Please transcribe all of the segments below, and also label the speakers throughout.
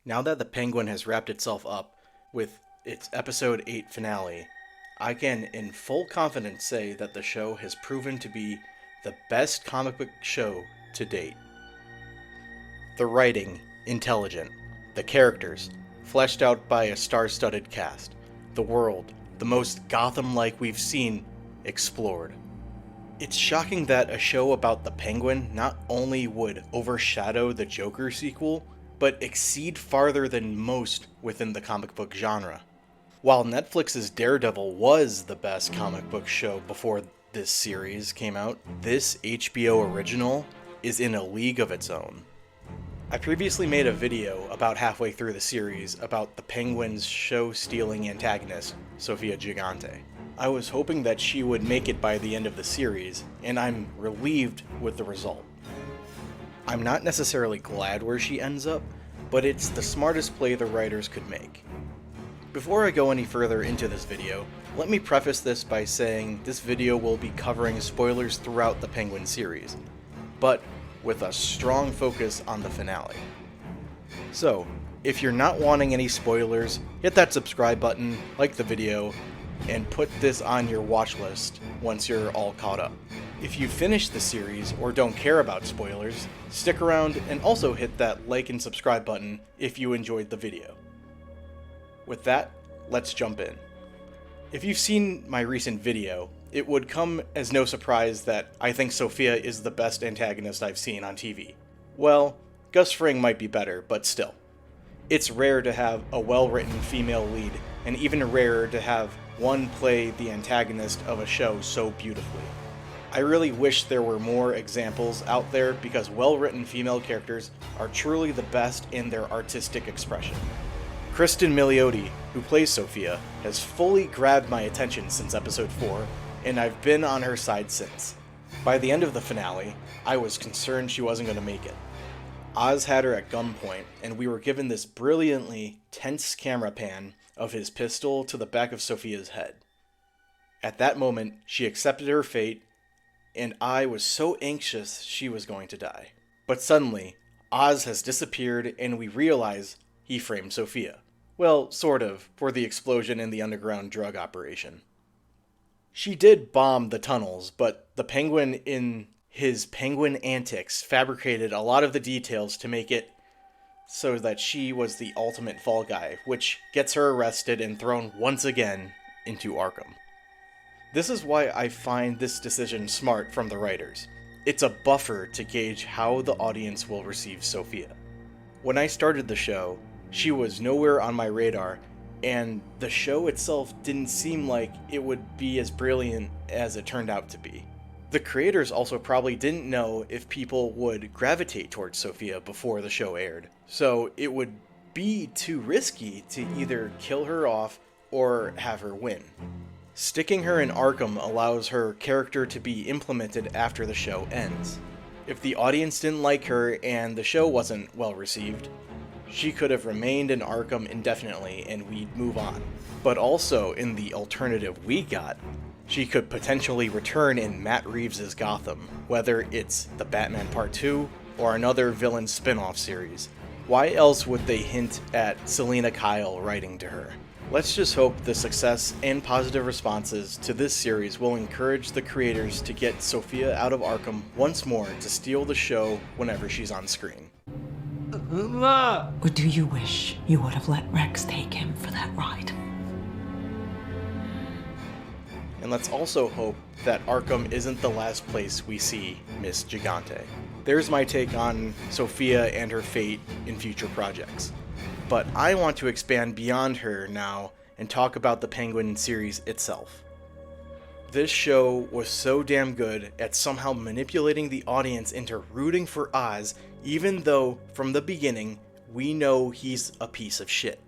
Speaker 1: Now that the Penguin has wrapped itself up with its episode 8 finale, I can in full confidence say that the show has proven to be the best comic book show to date. The writing, intelligent. The characters, fleshed out by a star-studded cast. The world, the most Gotham-like we've seen, explored. It's shocking that a show about the Penguin not only would overshadow the Joker sequel, but exceed farther than most within the comic book genre. While Netflix's Daredevil was the best comic book show before this series came out, this HBO original is in a league of its own. I previously made a video about halfway through the series about the Penguin's show-stealing antagonist, Sofia Gigante. I was hoping that she would make it by the end of the series, and I'm relieved with the result. I'm not necessarily glad where she ends up, but it's the smartest play the writers could make. Before I go any further into this video, let me preface this by saying this video will be covering spoilers throughout the Penguin series, but with a strong focus on the finale. So, if you're not wanting any spoilers, hit that subscribe button, like the video, and put this on your watch list once you're all caught up. If you finished the series or don't care about spoilers, stick around and also hit that like and subscribe button if you enjoyed the video. With that, let's jump in. If you've seen my recent video, it would come as no surprise that I think Sofia is the best antagonist I've seen on TV. Well, Gus Fring might be better, but still. It's rare to have a well-written female lead, and even rarer to have one play the antagonist of a show so beautifully. I really wish there were more examples out there because well-written female characters are truly the best in their artistic expression. Kristen Milioti, who plays Sofia, has fully grabbed my attention since episode 4, and I've been on her side since. By the end of the finale, I was concerned she wasn't going to make it. Oz had her at gunpoint, and we were given this brilliantly tense camera pan of his pistol to the back of Sofia's head. At that moment, she accepted her fate, and I was so anxious she was going to die. But suddenly, Oz has disappeared, and we realize he framed Sofia. Well, sort of, for the explosion in the underground drug operation. She did bomb the tunnels, but the Penguin in his penguin antics fabricated a lot of the details to make it so that she was the ultimate fall guy, which gets her arrested and thrown once again into Arkham. This is why I find this decision smart from the writers. It's a buffer to gauge how the audience will receive Sofia. When I started the show, she was nowhere on my radar, and the show itself didn't seem like it would be as brilliant as it turned out to be. The creators also probably didn't know if people would gravitate towards Sofia before the show aired, so it would be too risky to either kill her off or have her win. Sticking her in Arkham allows her character to be implemented after the show ends. If the audience didn't like her and the show wasn't well received, she could have remained in Arkham indefinitely and we'd move on. But also, in the alternative we got, she could potentially return in Matt Reeves' Gotham, whether it's the Batman Part 2 or another villain spin-off series. Why else would they hint at Selina Kyle writing to her? Let's just hope the success and positive responses to this series will encourage the creators to get Sofia out of Arkham once more to steal the show whenever she's on screen.
Speaker 2: Or do you wish you would have let Rex take him for that ride?
Speaker 1: And let's also hope that Arkham isn't the last place we see Miss Gigante. There's my take on Sofia and her fate in future projects. But I want to expand beyond her now and talk about the Penguin series itself. This show was so damn good at somehow manipulating the audience into rooting for Oz, even though, from the beginning, we know he's a piece of shit.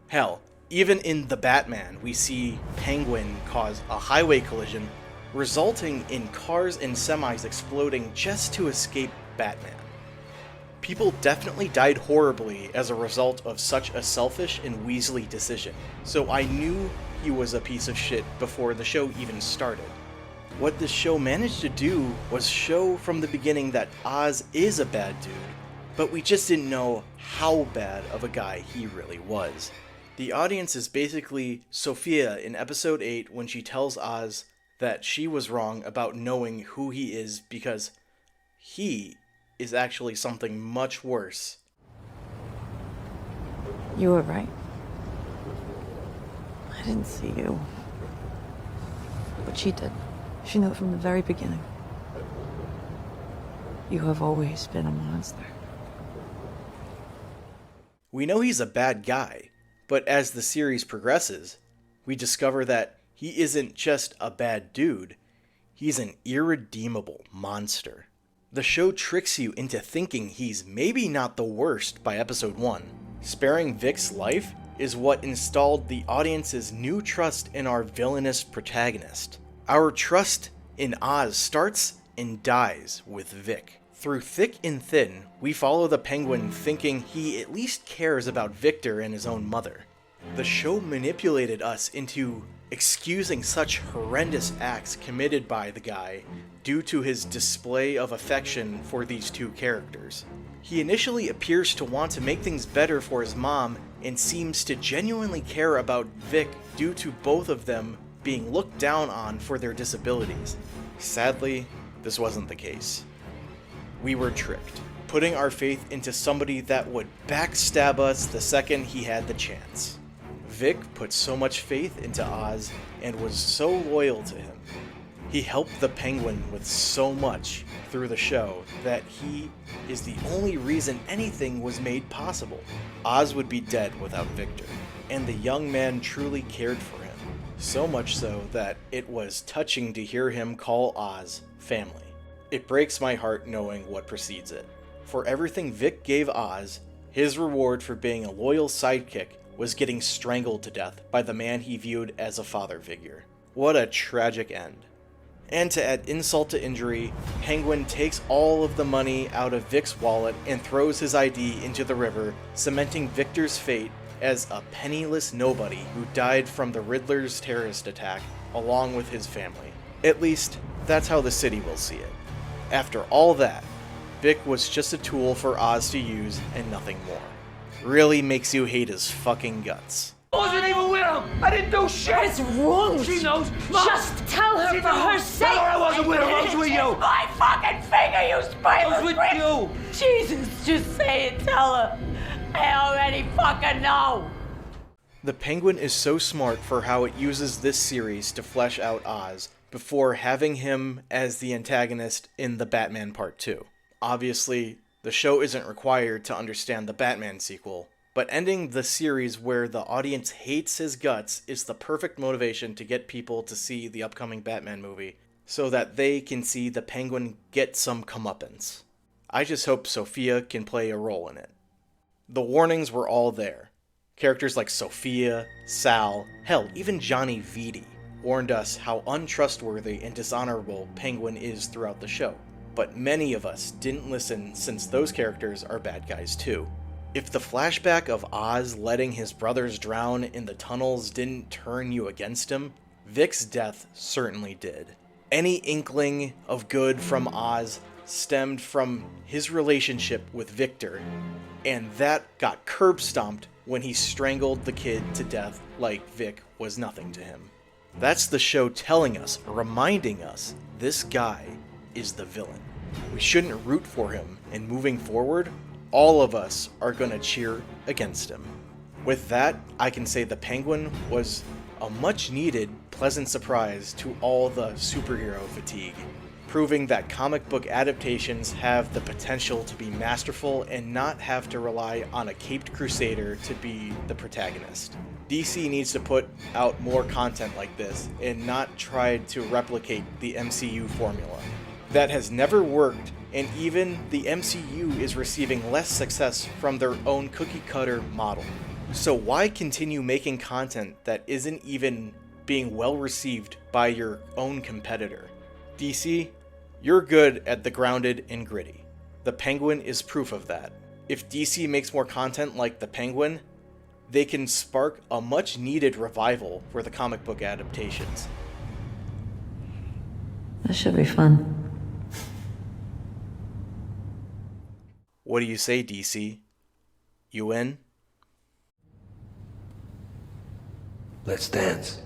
Speaker 1: Hell, even in The Batman, we see Penguin cause a highway collision, resulting in cars and semis exploding just to escape Batman. People definitely died horribly as a result of such a selfish and Weasley decision, so I knew he was a piece of shit before the show even started. What this show managed to do was show from the beginning that Oz is a bad dude, but we just didn't know how bad of a guy he really was. The audience is basically Sophia in episode 8 when she tells Oz that she was wrong about knowing who he is because he is actually something much worse.
Speaker 2: You were right. I didn't see you. But she did. She knew it from the very beginning. You have always been a monster.
Speaker 1: We know he's a bad guy, but as the series progresses, we discover that he isn't just a bad dude, he's an irredeemable monster. The show tricks you into thinking he's maybe not the worst by episode 1. Sparing Vic's life is what installed the audience's new trust in our villainous protagonist. Our trust in Oz starts and dies with Vic. Through thick and thin, we follow the Penguin thinking he at least cares about Victor and his own mother. The show manipulated us into excusing such horrendous acts committed by the guy due to his display of affection for these two characters. He initially appears to want to make things better for his mom and seems to genuinely care about Vic due to both of them being looked down on for their disabilities. Sadly, this wasn't the case. We were tricked, putting our faith into somebody that would backstab us the second he had the chance. Vic put so much faith into Oz and was so loyal to him. He helped the Penguin with so much through the show that he is the only reason anything was made possible. Oz would be dead without Victor, and the young man truly cared for him, so much so that it was touching to hear him call Oz family. It breaks my heart knowing what precedes it. For everything Vic gave Oz, his reward for being a loyal sidekick was getting strangled to death by the man he viewed as a father figure. What a tragic end. And to add insult to injury, Penguin takes all of the money out of Vic's wallet and throws his ID into the river, cementing Victor's fate as a penniless nobody who died from the Riddler's terrorist attack, along with his family. At least, that's how the city will see it. After all that, Vic was just a tool for Oz to use and nothing more. Really makes you hate his fucking guts.
Speaker 3: I wasn't even with him. I didn't do shit.
Speaker 2: What is wrong with
Speaker 3: She
Speaker 2: you?
Speaker 3: knows. Mom,
Speaker 2: Just tell her
Speaker 3: she
Speaker 2: for
Speaker 3: knows.
Speaker 2: her sake.
Speaker 3: Tell her I wasn't with him. I was with you.
Speaker 2: My fucking finger, you
Speaker 3: I was
Speaker 2: spoiler
Speaker 3: with
Speaker 2: prick.
Speaker 3: you.
Speaker 2: Jesus, just say it. Tell her. I already fucking know.
Speaker 1: The Penguin is so smart for how it uses this series to flesh out Oz before having him as the antagonist in the Batman Part 2. Obviously, the show isn't required to understand the Batman sequel, but ending the series where the audience hates his guts is the perfect motivation to get people to see the upcoming Batman movie so that they can see the Penguin get some comeuppance. I just hope Sophia can play a role in it. The warnings were all there. Characters like Sophia, Sal, hell, even Johnny Vitti warned us how untrustworthy and dishonorable Penguin is throughout the show. But many of us didn't listen since those characters are bad guys too. If the flashback of Oz letting his brothers drown in the tunnels didn't turn you against him, Vic's death certainly did. Any inkling of good from Oz stemmed from his relationship with Victor, and that got curb stomped when he strangled the kid to death like Vic was nothing to him. That's the show telling us, reminding us, this guy is the villain. We shouldn't root for him, and moving forward, all of us are gonna cheer against him. With that, I can say the Penguin was a much needed, pleasant surprise to all the superhero fatigue, proving that comic book adaptations have the potential to be masterful and not have to rely on a caped crusader to be the protagonist. DC needs to put out more content like this and not try to replicate the MCU formula. That has never worked, and even the MCU is receiving less success from their own cookie-cutter model. So why continue making content that isn't even being well received by your own competitor? DC, you're good at the grounded and gritty. The Penguin is proof of that. If DC makes more content like the Penguin, they can spark a much needed revival for the comic book adaptations.
Speaker 2: This should be fun.
Speaker 1: What do you say, DC? You in?
Speaker 3: Let's dance.